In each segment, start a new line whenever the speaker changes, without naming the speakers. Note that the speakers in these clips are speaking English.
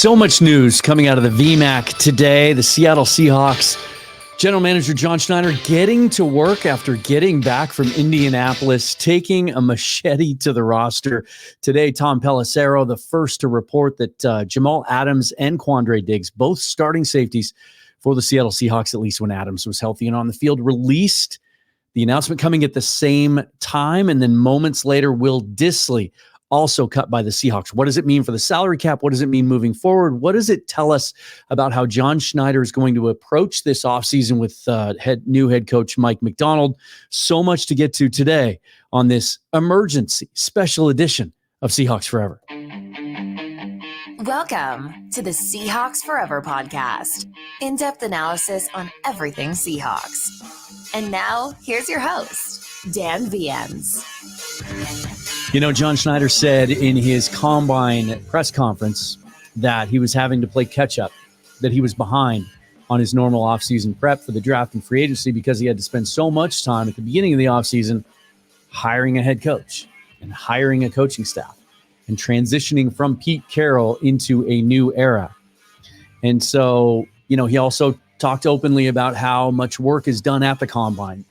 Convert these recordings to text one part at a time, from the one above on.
So much news coming out of the VMAC today. The Seattle Seahawks general manager John Schneider getting to work after getting back from Indianapolis, taking a machete to the roster. Today, Tom Pelissero, the first to report that Jamal Adams and Quandre Diggs, both starting safeties for the Seattle Seahawks, at least when Adams was healthy and on the field, released. The announcement coming at the same time, and then moments later, Will Dissly also cut by the Seahawks. What does it mean for the salary cap? What does it mean moving forward? What does it tell us about how John Schneider is going to approach this offseason with new head coach Mike Macdonald? So much to get to today on this emergency special edition of Seahawks Forever.
Welcome to the Seahawks Forever podcast. In-depth analysis on everything Seahawks. And now, here's your host, Dan Viens.
You know, John Schneider said in his combine press conference that he was having to play catch-up, that he was behind on his normal offseason prep for the draft and free agency because he had to spend so much time at the beginning of the offseason hiring a head coach and hiring a coaching staff and transitioning from Pete Carroll into a new era. And so, you know, he also talked openly about how much work is done at the combine.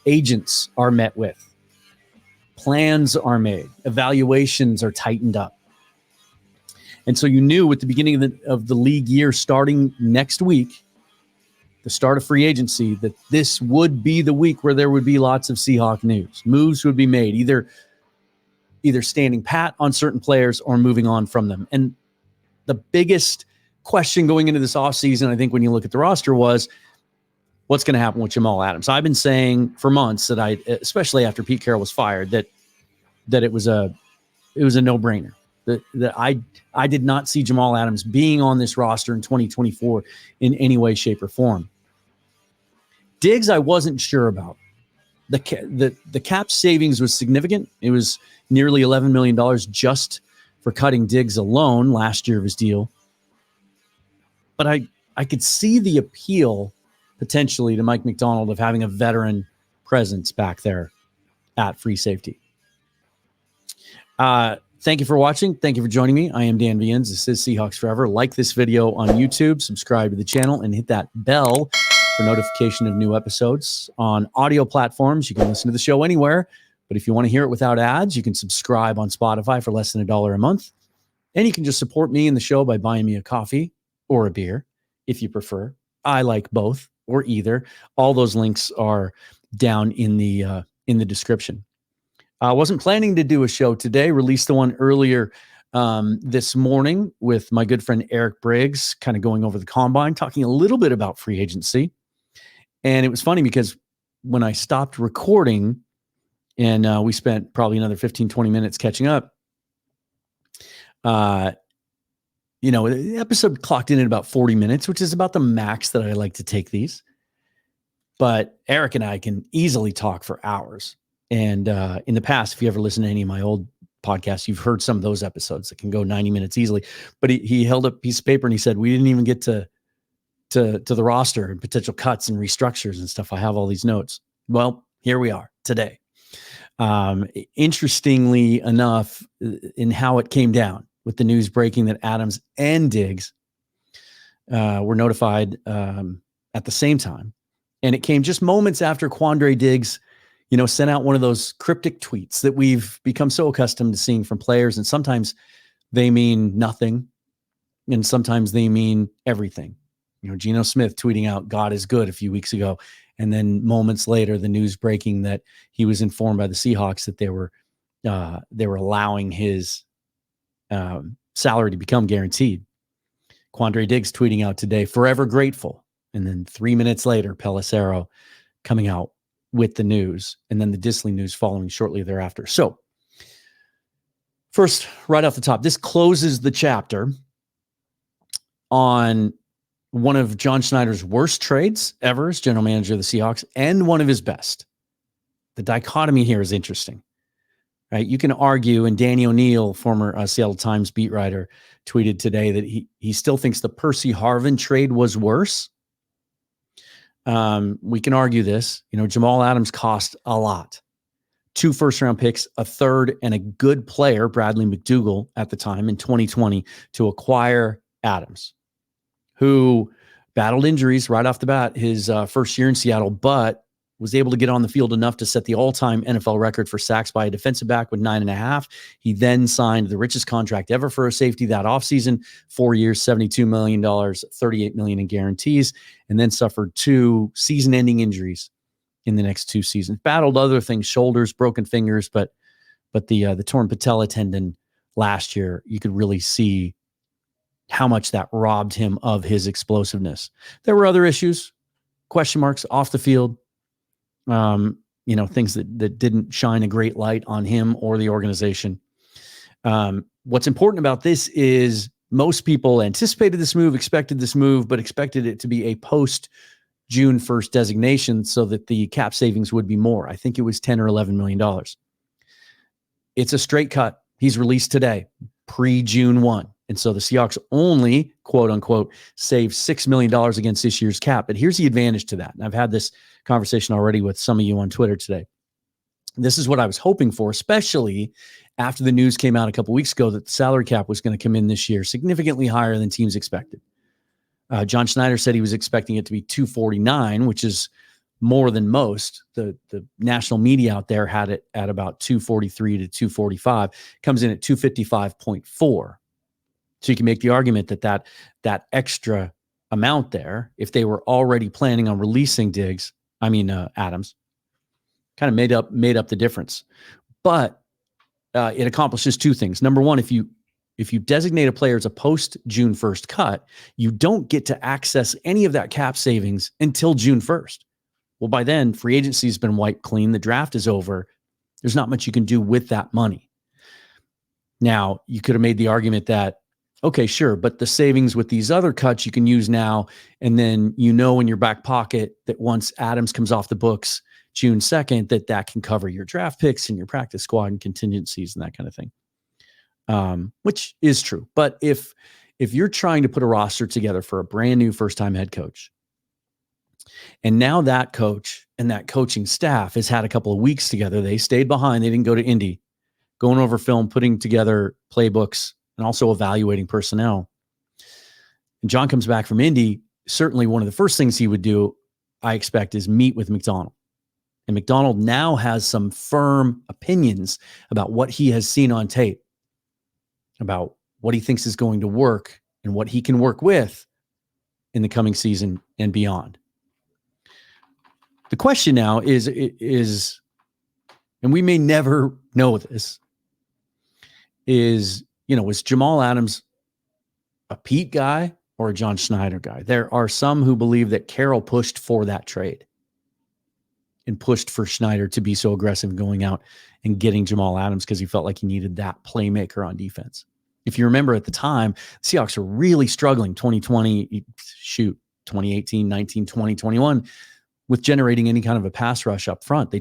Agents are met with. Plans are made. Evaluations are tightened up. And so you knew at the beginning of the league year, starting next week, the start of free agency, that this would be the week where there would be lots of Seahawk news. Moves would be made, either standing pat on certain players or moving on from them. And the biggest question going into this offseason, I think when you look at the roster, was what's going to happen with Jamal Adams. I've been saying for months that especially after Pete Carroll was fired, that it was a no-brainer. That I did not see Jamal Adams being on this roster in 2024 in any way, shape, or form. Diggs, I wasn't sure about. The cap savings was significant. It was nearly $11 million just for cutting Diggs alone last year of his deal. But I could see the appeal potentially to Mike Macdonald of having a veteran presence back there at free safety. Thank you for watching. Thank you for joining me. I am Dan Viens. This is Seahawks Forever. Like this video on YouTube, subscribe to the channel, and hit that bell for notification of new episodes. On audio platforms, you can listen to the show anywhere, but if you want to hear it without ads, you can subscribe on Spotify for less than $1 a month. And you can just support me in the show by buying me a coffee or a beer, if you prefer. I like both or either. All those links are down in the description. I wasn't planning to do a show today. Released the one earlier this morning with my good friend Eric Briggs, kind of going over the combine, talking a little bit about free agency. And it was funny because when I stopped recording and we spent probably another 15, 20 minutes catching up, the episode clocked in at about 40 minutes, which is about the max that I like to take these. But Eric and I can easily talk for hours. And in the past, if you ever listen to any of my old podcasts, you've heard some of those episodes that can go 90 minutes easily. But he held up a piece of paper and he said, we didn't even get to the roster and potential cuts and restructures and stuff. I have all these notes. Well, here we are today. Interestingly enough, in how it came down with the news breaking that Adams and Diggs were notified at the same time. And it came just moments after Quandre Diggs sent out one of those cryptic tweets that we've become so accustomed to seeing from players. And sometimes they mean nothing. And sometimes they mean everything. Geno Smith tweeting out God is good a few weeks ago. And then moments later, the news breaking that he was informed by the Seahawks that they were allowing his salary to become guaranteed. Quandre Diggs tweeting out today, forever grateful. And then 3 minutes later, Pelissero coming out with the news, and then the Dissly news following shortly thereafter. So first, right off the top, this closes the chapter on one of John Schneider's worst trades ever as general manager of the Seahawks and one of his best. The dichotomy here is interesting, right? You can argue, and Danny O'Neill, former Seattle Times beat writer, tweeted today that he still thinks the Percy Harvin trade was worse. We can argue this. Jamal Adams cost a lot. 2 first-round picks, a third, and a good player, Bradley McDougall, at the time in 2020, to acquire Adams, who battled injuries right off the bat his first year in Seattle, but was able to get on the field enough to set the all-time NFL record for sacks by a defensive back with 9.5. He then signed the richest contract ever for a safety that offseason, 4 years, $72 million, $38 million in guarantees, and then suffered 2 season-ending injuries in the next 2 seasons. Battled other things, shoulders, broken fingers, but the torn patella tendon last year, you could really see how much that robbed him of his explosiveness. There were other issues, question marks off the field, things that didn't shine a great light on him or the organization. What's important about this is most people anticipated this move, expected this move, but expected it to be a post June 1st designation so that the cap savings would be more. I think it was $10 or $11 million. It's a straight cut. He's released today, pre-June 1. And so the Seahawks only, quote unquote, save $6 million against this year's cap. But here's the advantage to that. And I've had this conversation already with some of you on Twitter today. This is what I was hoping for, especially after the news came out a couple weeks ago that the salary cap was going to come in this year significantly higher than teams expected. John Schneider said he was expecting it to be 249, which is more than most. The national media out there had it at about 243 to 245, comes in at 255.4. So you can make the argument that extra amount there, if they were already planning on releasing Adams, kind of made up the difference. But it accomplishes 2 things. Number one, if you designate a player as a post June 1st cut, you don't get to access any of that cap savings until June 1st. Well, by then, free agency has been wiped clean. The draft is over. There's not much you can do with that money. Now, you could have made the argument that, okay, sure, but the savings with these other cuts you can use now, and then in your back pocket that once Adams comes off the books June 2nd, that can cover your draft picks and your practice squad and contingencies and that kind of thing, which is true. But if you're trying to put a roster together for a brand new first-time head coach, and now that coach and that coaching staff has had a couple of weeks together, they stayed behind, they didn't go to Indy, going over film, putting together playbooks, and also evaluating personnel. And John comes back from Indy. Certainly one of the first things he would do, I expect, is meet with McDonald. And McDonald now has some firm opinions about what he has seen on tape, about what he thinks is going to work and what he can work with in the coming season and beyond. The question now is, and we may never know this, is Jamal Adams a Pete guy or a John Schneider guy? There are some who believe that Carroll pushed for that trade and pushed for Schneider to be so aggressive going out and getting Jamal Adams because he felt like he needed that playmaker on defense. If you remember at the time, the Seahawks were really struggling 2018, 19, 20, 21 with generating any kind of a pass rush up front. They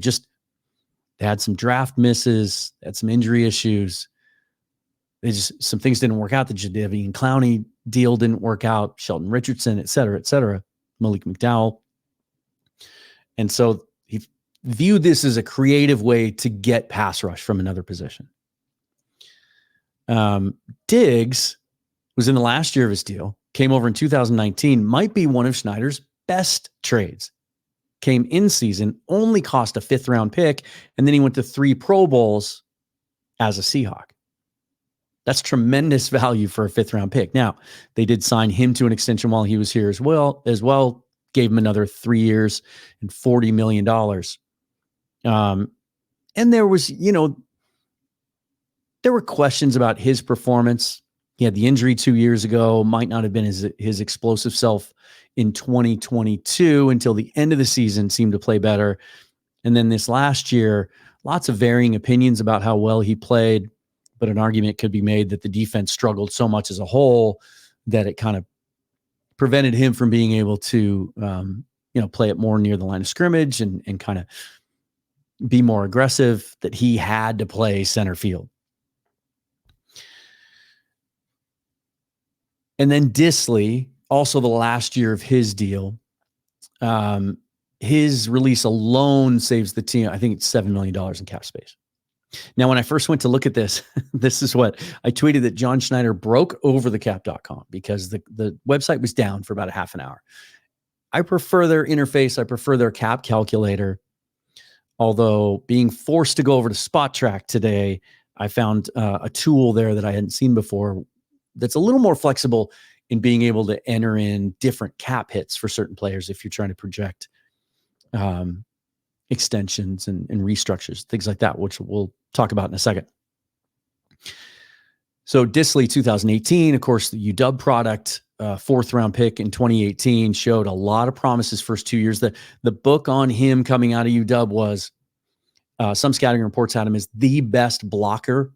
had some draft misses, had some injury issues. Some things didn't work out. The Jadeveon Clowney deal didn't work out. Sheldon Richardson, et cetera, Malik McDowell. And so he viewed this as a creative way to get pass rush from another position. Diggs was in the last year of his deal, came over in 2019, might be one of Schneider's best trades. Came in season, only cost a 5th round pick, and then he went to 3 Pro Bowls as a Seahawk. That's tremendous value for a 5th round pick. Now, they did sign him to an extension while he was here as well, gave him another 3 years and $40 million. And there was, there were questions about his performance. He had the injury 2 years ago, might not have been his explosive self in 2022 until the end of the season, seemed to play better. And then this last year, lots of varying opinions about how well he played, but an argument could be made that the defense struggled so much as a whole that it kind of prevented him from being able to, play it more near the line of scrimmage and kind of be more aggressive, that he had to play center field. And then Disley, also the last year of his deal, his release alone saves the team, I think it's $7 million in cap space. Now, when I first went to look at this, this is what I tweeted, that John Schneider broke overthecap.com because the website was down for about a half an hour. I prefer their interface. I prefer their cap calculator. Although being forced to go over to Spot Track today, I found a tool there that I hadn't seen before that's a little more flexible in being able to enter in different cap hits for certain players if you're trying to project extensions and restructures, things like that, which we'll talk about in a second. So Disley 2018, of course, the UW product, fourth round pick in 2018, showed a lot of promise his first 2 years. The book on him coming out of UW was, some scouting reports had him as the best blocker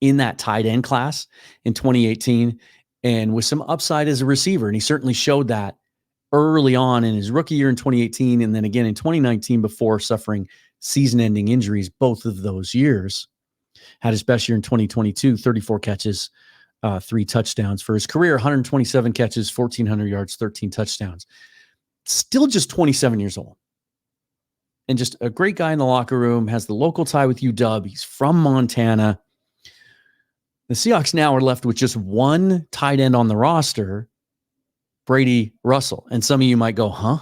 in that tight end class in 2018, and with some upside as a receiver. And he certainly showed that early on in his rookie year in 2018, and then again in 2019 before suffering season-ending injuries both of those years. Had his best year in 2022, 34 catches, 3 touchdowns for his career, 127 catches, 1,400 yards, 13 touchdowns. Still just 27 years old. And just a great guy in the locker room, has the local tie with UW. He's from Montana. The Seahawks now are left with just one tight end on the roster, Brady Russell. And some of you might go, huh?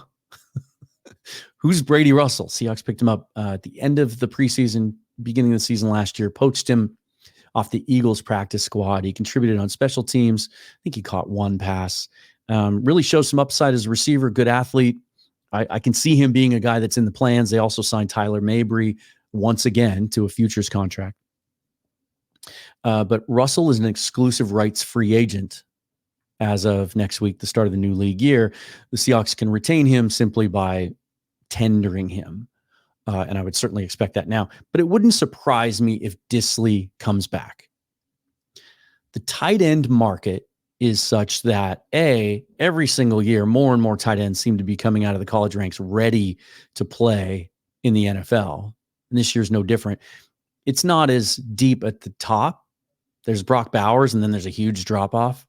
Who's Brady Russell? Seahawks picked him up at the end of the preseason, beginning of the season last year, poached him off the Eagles practice squad. He contributed on special teams. I think he caught 1 pass. Really shows some upside as a receiver, good athlete. I can see him being a guy that's in the plans. They also signed Tyler Mabry once again to a futures contract. But Russell is an exclusive rights free agent as of next week, the start of the new league year. The Seahawks can retain him simply by tendering him. And I would certainly expect that now. But it wouldn't surprise me if Disley comes back. The tight end market is such that, every single year, more and more tight ends seem to be coming out of the college ranks ready to play in the NFL. And this year's no different. It's not as deep at the top. There's Brock Bowers, and then there's a huge drop-off.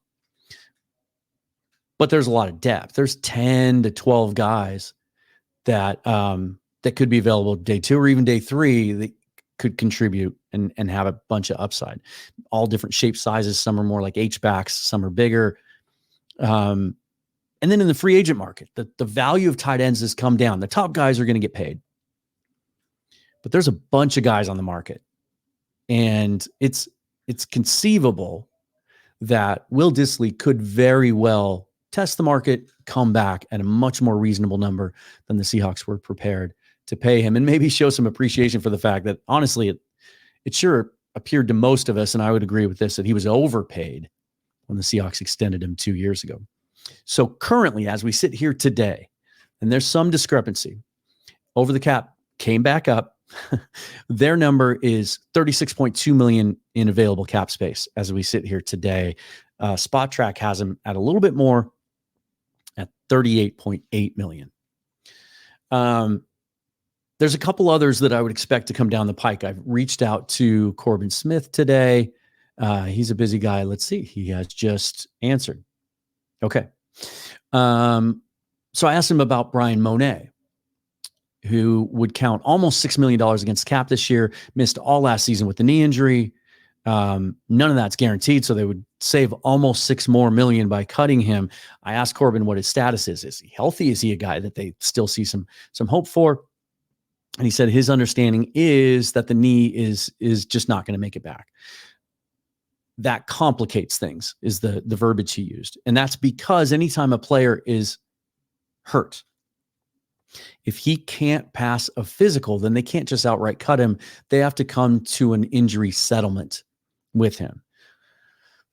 But there's a lot of depth. There's 10 to 12 guys that that could be available day 2 or even day 3 that could contribute and have a bunch of upside. All different shapes, sizes. Some are more like H-backs. Some are bigger. And then in the free agent market, the value of tight ends has come down. The top guys are going to get paid. But there's a bunch of guys on the market. And it's conceivable that Will Disley could very well test the market, come back at a much more reasonable number than the Seahawks were prepared to pay him, and maybe show some appreciation for the fact that, honestly, it sure appeared to most of us, and I would agree with this, that he was overpaid when the Seahawks extended him 2 years ago. So currently, as we sit here today, and there's some discrepancy, over the cap came back up. Their number is $36.2 million in available cap space as we sit here today. Spot Track has him at a little bit more, at $38.8 million. There's a couple others that I would expect to come down the pike. I've reached out to Corbin Smith today. He's a busy guy. Let's see. He has just answered. Okay. So I asked him about Brian Monet, who would count almost $6 million against cap this year, missed all last season with the knee injury. None of that's guaranteed, so they would save almost $6 million by cutting him. I asked Corbin what his status is. Is he healthy? Is he a guy that they still see some hope for? And he said his understanding is that the knee is just not going to make it back. That complicates things, is the verbiage he used. And that's because anytime a player is hurt, if he can't pass a physical, then they can't just outright cut him. They have to come to an injury settlement with him.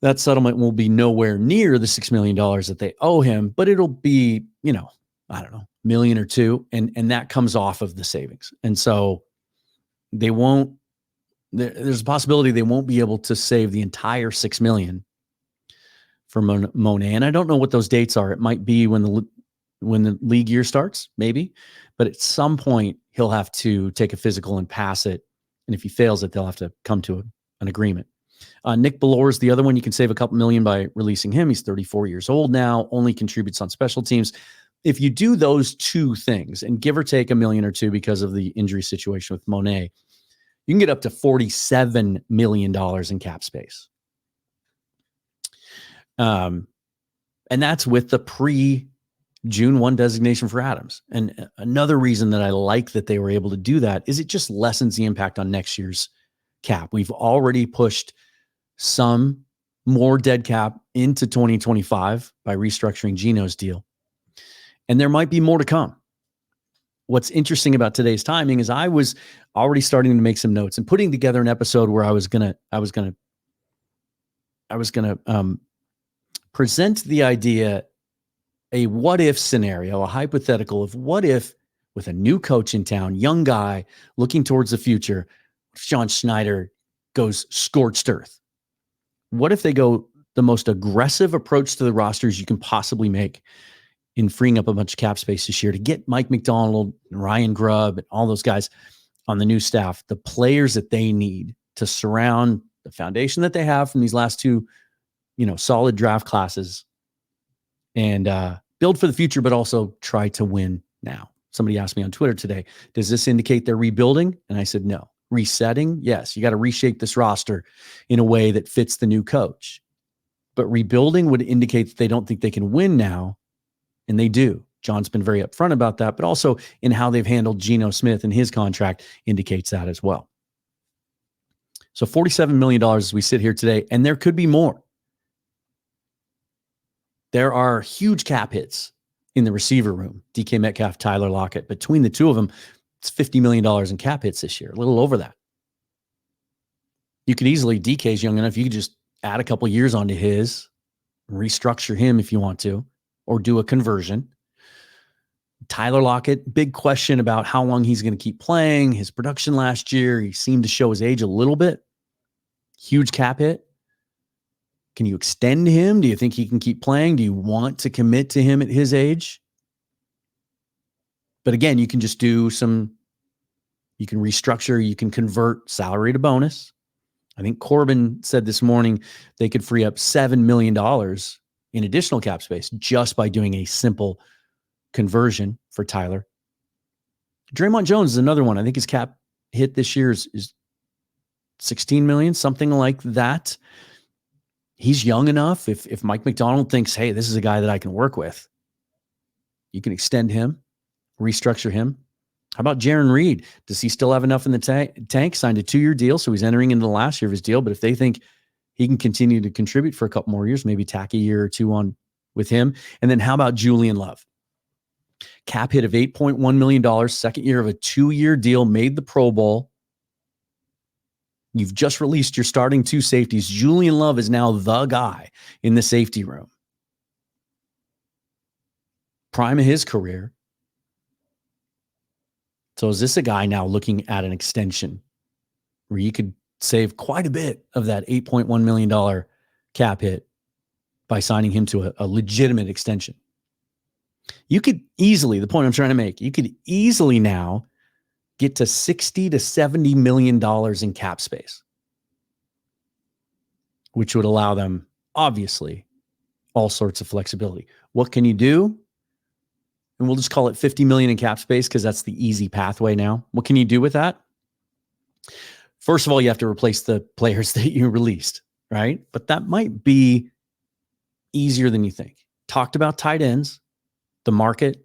That settlement will be nowhere near the $6 million that they owe him, but it'll be, I don't know, $1 million or $2 million, and that comes off of the savings. And so they won't, there's a possibility they won't be able to save the entire $6 million for Monet. And I don't know what those dates are. It might be when the league year starts, maybe, but at some point he'll have to take a physical and pass it. And if he fails it, they'll have to come to an agreement. Nick Bellore is the other one. You can save a couple million by releasing him. He's 34 years old now, only contributes on special teams. If you do those two things, and give or take $1 million or $2 million because of the injury situation with Monet, You can get up to $47 million in cap space. And that's with the pre-June 1 designation for Adams. And another reason that I like that they were able to do that is it just lessens the impact on next year's cap. We've already pushed some more dead cap into 2025 by restructuring Geno's deal. And there might be more to come. What's interesting about today's timing is I was already starting to make some notes and putting together an episode where I was gonna present the idea, a what if scenario, a hypothetical of what if with a new coach in town, young guy looking towards the future, John Schneider goes scorched earth. What if they go the most aggressive approach to the rosters you can possibly make in freeing up a bunch of cap space this year to get Mike McDonald and Ryan Grubb and all those guys on the new staff, the players that they need to surround the foundation that they have from these last two, solid draft classes and build for the future, but also try to win now. Somebody asked me on Twitter today, does this indicate they're rebuilding? And I said, no. Resetting? Yes. You got to reshape this roster in a way that fits the new coach. But rebuilding would indicate that they don't think they can win now. And they do. John's been very upfront about that, but also in how they've handled Geno Smith and his contract indicates that as well. So $47 million as we sit here today, and there could be more. There are huge cap hits in the receiver room. DK Metcalf, Tyler Lockett. Between the two of them, it's $50 million in cap hits this year, a little over that. You could easily, DK's young enough, you could just add a couple years onto his, restructure him if you want to, or do a conversion. Tyler Lockett, big question about how long he's going to keep playing. His production last year, he seemed to show his age a little bit. Huge cap hit. Can you extend him? Do you think he can keep playing? Do you want to commit to him at his age? But again, you can just do you can restructure, you can convert salary to bonus. I think Corbin said this morning they could free up $7 million in additional cap space just by doing a simple conversion for Tyler. Draymond Jones is another one. I think his cap hit this year is 16 million, something like that. He's young enough. If Mike McDonald thinks, hey, this is a guy that I can work with, you can extend him, restructure him. How about Jaron Reed? Does he still have enough in the tank? Signed a 2-year deal, so he's entering into the last year of his deal. But if they think he can continue to contribute for a couple more years, maybe tack a year or two on with him. And then how about Julian Love? Cap hit of $8.1 million, second year of a 2-year deal, made the Pro Bowl. You've just released your starting 2 safeties. Julian Love is now the guy in the safety room. Prime of his career. So is this a guy now looking at an extension where you could save quite a bit of that $8.1 million cap hit by signing him to a legitimate extension? You could easily, the point I'm trying to make, you could easily now get to $60 to $70 million in cap space, which would allow them, obviously, all sorts of flexibility. What can you do? And we'll just call it $50 million in cap space because that's the easy pathway now. What can you do with that? First of all, you have to replace the players that you released, right? But that might be easier than you think. Talked about tight ends, the market.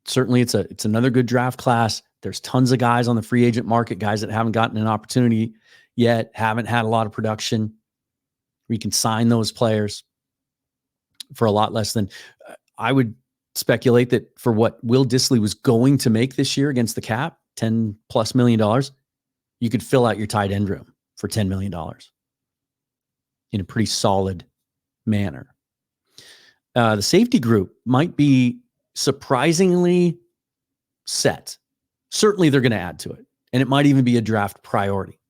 Certainly it's another good draft class. There's tons of guys on the free agent market, guys that haven't gotten an opportunity yet, haven't had a lot of production. We can sign those players for a lot less than I would speculate that for what Will Dissly was going to make this year against the cap, $10+ million, you could fill out your tight end room for $10 million in a pretty solid manner. The safety group might be surprisingly set. Certainly they're going to add to it, and it might even be a draft priority.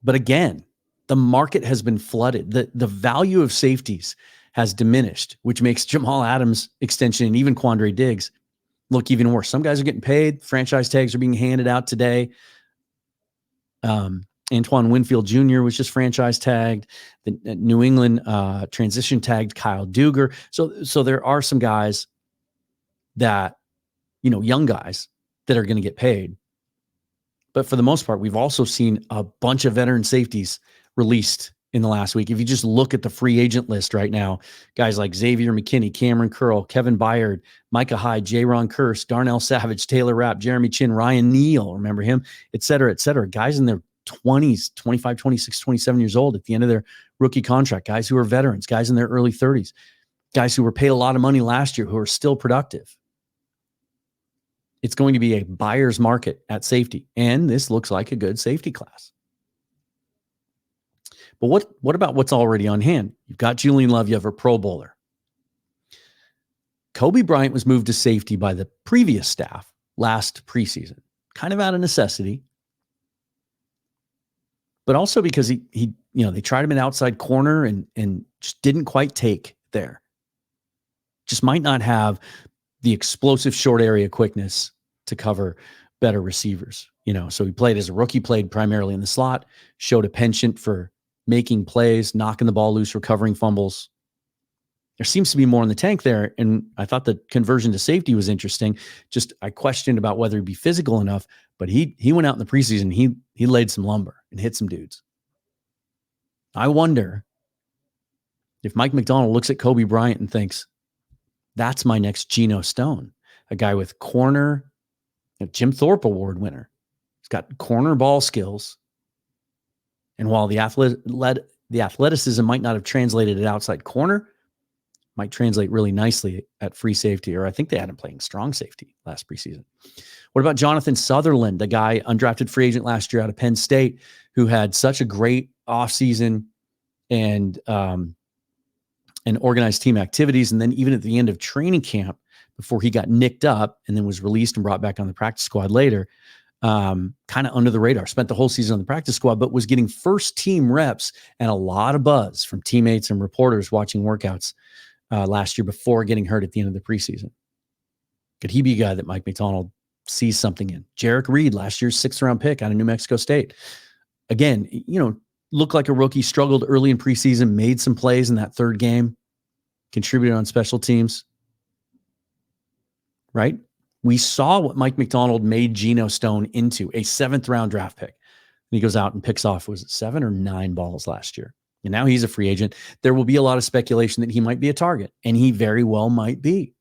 But again, the market has been flooded. The value of safeties has diminished, which makes Jamal Adams' extension and even Quandre Diggs look even worse. Some guys are getting paid. Franchise tags are being handed out today. Antoine Winfield Jr. was just franchise tagged. The New England transition tagged Kyle Duggar. So there are some guys that, young guys that are going to get paid. But for the most part, we've also seen a bunch of veteran safeties released in the last week. If you just look at the free agent list right now, guys like Xavier McKinney, Cameron Curl, Kevin Byard, Micah Hyde, J-Ron Kearse, Darnell Savage, Taylor Rapp, Jeremy Chin, Ryan Neal, remember him, et cetera, et cetera. Guys in their 20s, 25, 26, 27 years old at the end of their rookie contract, guys who are veterans, guys in their early 30s, guys who were paid a lot of money last year who are still productive. It's going to be a buyer's market at safety, and this looks like a good safety class. But what about what's already on hand? You've got Julian Love, you have a Pro Bowler. Kobe Bryant was moved to safety by the previous staff last preseason, kind of out of necessity, but also because he they tried him in outside corner and just didn't quite take there. Just might not have the explosive short area quickness to cover better receivers. So he played as a rookie, played primarily in the slot, showed a penchant for making plays, knocking the ball loose, recovering fumbles. There seems to be more in the tank there. And I thought the conversion to safety was interesting. Just I questioned about whether he'd be physical enough, but he went out in the preseason. He laid some lumber and hit some dudes. I wonder if Mike Macdonald looks at Kobe Bryant and thinks, that's my next Geno Stone, a guy with corner, Jim Thorpe Award winner. He's got corner ball skills. And while the athleticism might not have translated at outside corner, might translate really nicely at free safety, or I think they had him playing strong safety last preseason. What about Jonathan Sutherland, the guy undrafted free agent last year out of Penn State, who had such a great offseason and organized team activities, and then even at the end of training camp, before he got nicked up and then was released and brought back on the practice squad later, kind of under the radar, spent the whole season on the practice squad, but was getting first team reps and a lot of buzz from teammates and reporters watching workouts last year before getting hurt at the end of the preseason. Could he be a guy that Mike Macdonald sees something in? Jarek Reed, last year's 6th round pick out of New Mexico State. Again, looked like a rookie, struggled early in preseason, made some plays in that third game, contributed on special teams, right? We saw what Mike Macdonald made Geno Stone into, a 7th round draft pick. And he goes out and picks off, was it 7 or 9 balls last year? And now he's a free agent. There will be a lot of speculation that he might be a target, and he very well might be.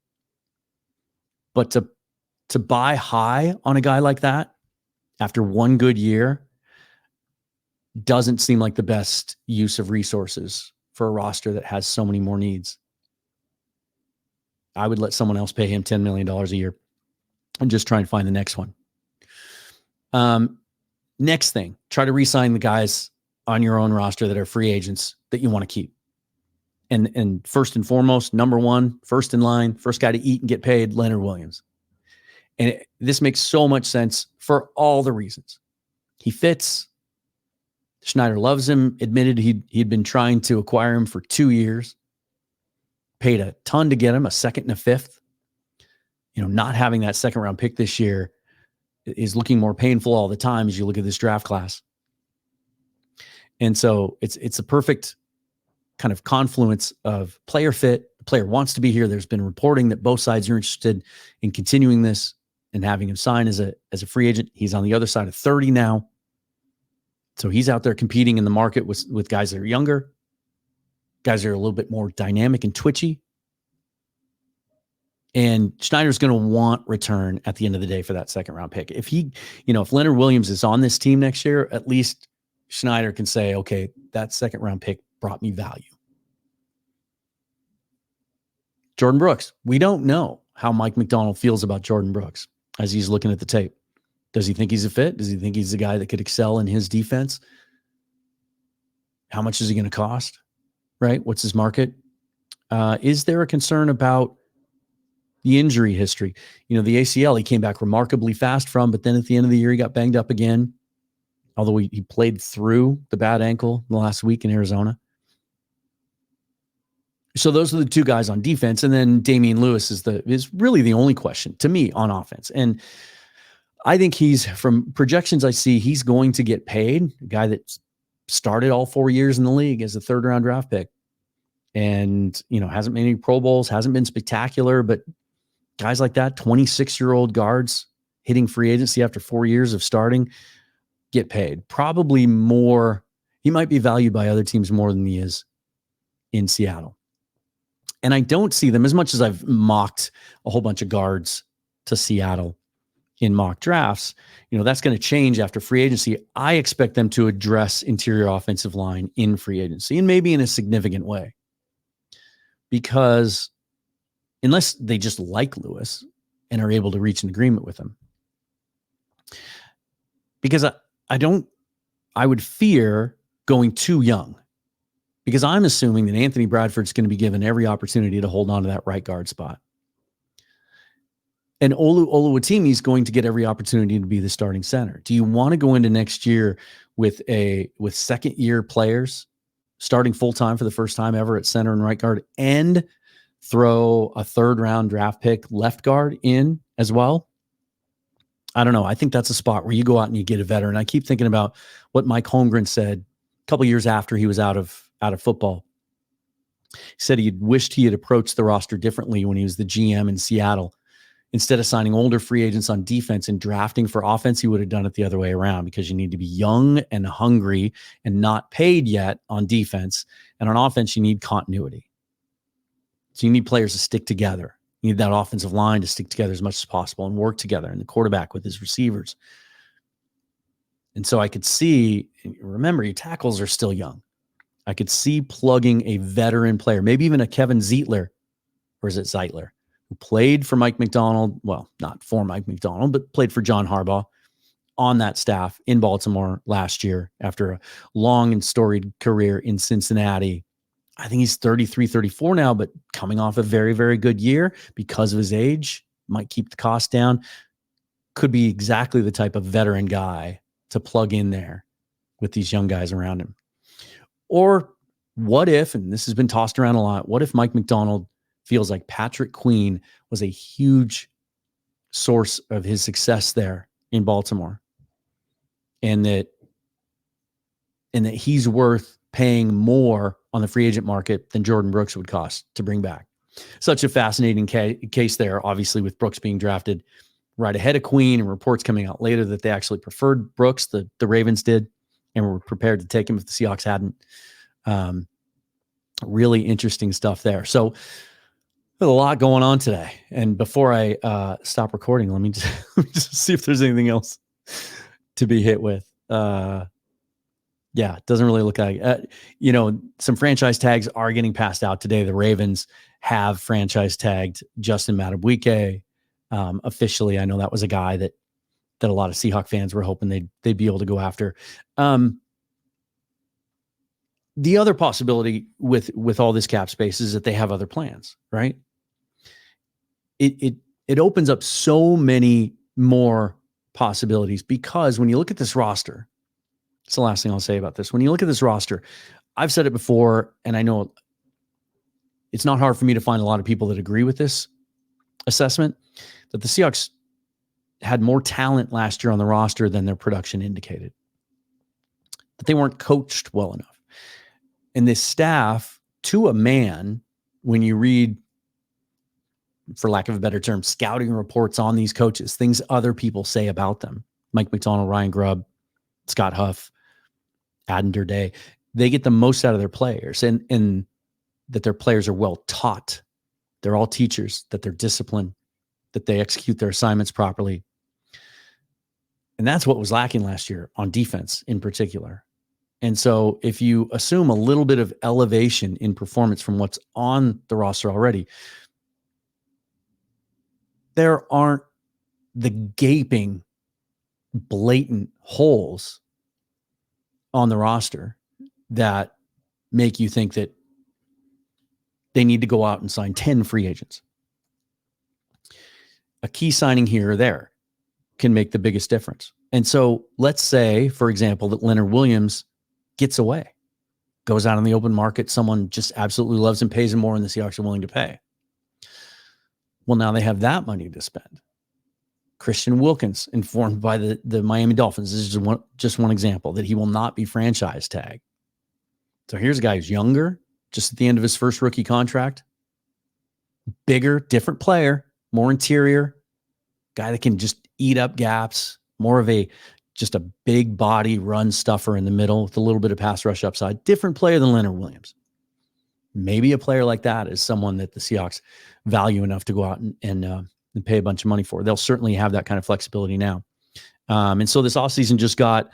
But to buy high on a guy like that after one good year doesn't seem like the best use of resources for a roster that has so many more needs. I would let someone else pay him $10 million a year and just try and find the next one. Next thing, try to re-sign the guys on your own roster that are free agents that you want to keep. And first and foremost, number one, first in line, first guy to eat and get paid, Leonard Williams. And this makes so much sense for all the reasons. He fits. Schneider loves him, admitted he'd been trying to acquire him for 2 years, paid a ton to get him, a 2nd and a 5th. Not having that 2nd round pick this year is looking more painful all the time as you look at this draft class. And so it's a perfect kind of confluence of player fit. The player wants to be here. There's been reporting that both sides are interested in continuing this and having him sign as a free agent. He's on the other side of 30 now. So he's out there competing in the market with guys that are younger, guys that are a little bit more dynamic and twitchy. And Schneider's going to want return at the end of the day for that 2nd round pick. If if Leonard Williams is on this team next year, at least Schneider can say, okay, that 2nd round pick brought me value. Jordan Brooks. We don't know how Mike Macdonald feels about Jordan Brooks as he's looking at the tape. Does he think he's a fit? Does he think he's a guy that could excel in his defense? How much is he going to cost? Right? What's his market? Is there a concern about the injury history? The ACL, he came back remarkably fast from, but then at the end of the year, he got banged up again. Although he played through the bad ankle the last week in Arizona. So those are the 2 guys on defense. And then Damian Lewis is really the only question to me on offense. And I think from projections I see, he's going to get paid. A guy that started all 4 years in the league as a 3rd round draft pick. And, hasn't made any Pro Bowls, hasn't been spectacular, but guys like that, 26-year-old guards hitting free agency after 4 years of starting, get paid. Probably more. He might be valued by other teams more than he is in Seattle. And I don't see them, as much as I've mocked a whole bunch of guards to Seattle in mock drafts, that's going to change after free agency. I expect them to address interior offensive line in free agency, and maybe in a significant way. Because unless they just like Lewis and are able to reach an agreement with him. Because I would fear going too young. Because I'm assuming that Anthony Bradford's going to be given every opportunity to hold on to that right guard spot. And Oluwatimi is going to get every opportunity to be the starting center. Do you want to go into next year with second year players starting full time for the first time ever at center and right guard, and throw a third round draft pick left guard in as well? I don't know. I think that's a spot where you go out and you get a veteran. I keep thinking about what Mike Holmgren said a couple years after he was out of football. He said he wished he had approached the roster differently when he was the GM in Seattle. Instead of signing older free agents on defense and drafting for offense, he would have done it the other way around, because you need to be young and hungry and not paid yet on defense. And on offense, you need continuity. So you need players to stick together. You need that offensive line to stick together as much as possible and work together, and the quarterback with his receivers. And so I could see, remember, your tackles are still young. I could see plugging a veteran player, maybe even a Kevin Zeitler, or is it Zeitler, who played for Mike Macdonald. Well, not for Mike Macdonald, but played for John Harbaugh on that staff in Baltimore last year after a long and storied career in Cincinnati. I think he's 33, 34 now, but coming off a very, very good year because of his age, might keep the cost down. Could be exactly the type of veteran guy to plug in there with these young guys around him. Or what if, and this has been tossed around a lot, what if Mike Macdonald feels like Patrick Queen was a huge source of his success there in Baltimore, and that he's worth paying more on the free agent market than Jordan Brooks would cost to bring back? Such a fascinating case there, obviously, with Brooks being drafted right ahead of Queen, and reports coming out later that they actually preferred Brooks, the Ravens did, and were prepared to take him if the Seahawks hadn't. Really interesting stuff there. So there's a lot going on today. And before I stop recording, let me just see if there's anything else to be hit with. Yeah, it doesn't really look like, some franchise tags are getting passed out today. The Ravens have franchise tagged Justin Madubuike. Officially, I know that was a guy that a lot of Seahawk fans were hoping they'd be able to go after. The other possibility with all this cap space is that they have other plans, right? It opens up so many more possibilities, because when you look at this roster, it's the last thing I'll say about this. When you look at this roster, I've said it before, and I know it's not hard for me to find a lot of people that agree with this assessment, that the Seahawks had more talent last year on the roster than their production indicated, that they weren't coached well enough. And this staff, to a man, when you read, for lack of a better term, scouting reports on these coaches, things other people say about them, Mike Macdonald, Ryan Grubb, Scott Huff, Adam Day, they get the most out of their players, and that their players are well taught. They're all teachers, that they're disciplined, that they execute their assignments properly. And that's what was lacking last year on defense in particular. And so if you assume a little bit of elevation in performance from what's on the roster already, there aren't the gaping, blatant holes on the roster that make you think that they need to go out and sign 10 free agents. A key signing here or there can make the biggest difference. And so let's say, for example, that Leonard Williams gets away, goes out on the open market. Someone just absolutely loves him, pays him more than the Seahawks are willing to pay. Well, now they have that money to spend. Christian Wilkins informed by the Miami Dolphins, this is just one example, that he will not be franchise tagged. So here's a guy who's younger, just at the end of his first rookie contract, bigger, different player, more interior, guy that can just eat up gaps, more of a just a big body run stuffer in the middle with a little bit of pass rush upside. Different player than Leonard Williams. Maybe a player like that is someone that the Seahawks value enough to go out and pay a bunch of money for. They'll certainly have that kind of flexibility now. And so this offseason just got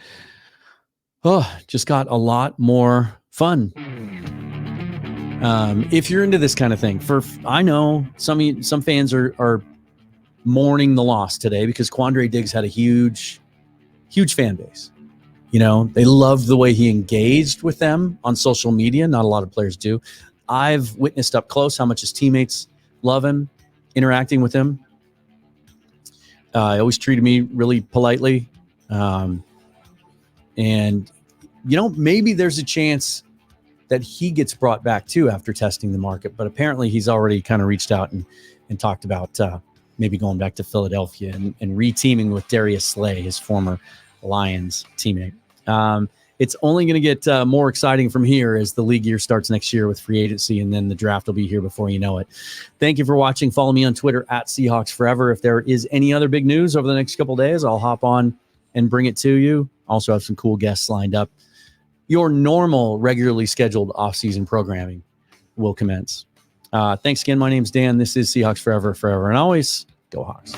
a lot more fun. If you're into this kind of thing, I know some fans are mourning the loss today because Quandre Diggs had a huge fan base. They loved the way he engaged with them on social media. Not a lot of players do. I've witnessed up close how much his teammates love him, interacting with him. He always treated me really politely. And, maybe there's a chance that he gets brought back too after testing the market. But apparently he's already kind of reached out and talked about maybe going back to Philadelphia and re-teaming with Darius Slay, his former Lions teammate. It's only going to get more exciting from here as the league year starts next year with free agency, and then the draft will be here before you know it. Thank you for watching. Follow me on Twitter at Seahawks Forever. If there is any other big news over the next couple of days, I'll hop on and bring it to you. Also have some cool guests lined up. Your normal, regularly scheduled off-season programming will commence. Thanks again. My name's Dan. This is Seahawks Forever, and always go Hawks.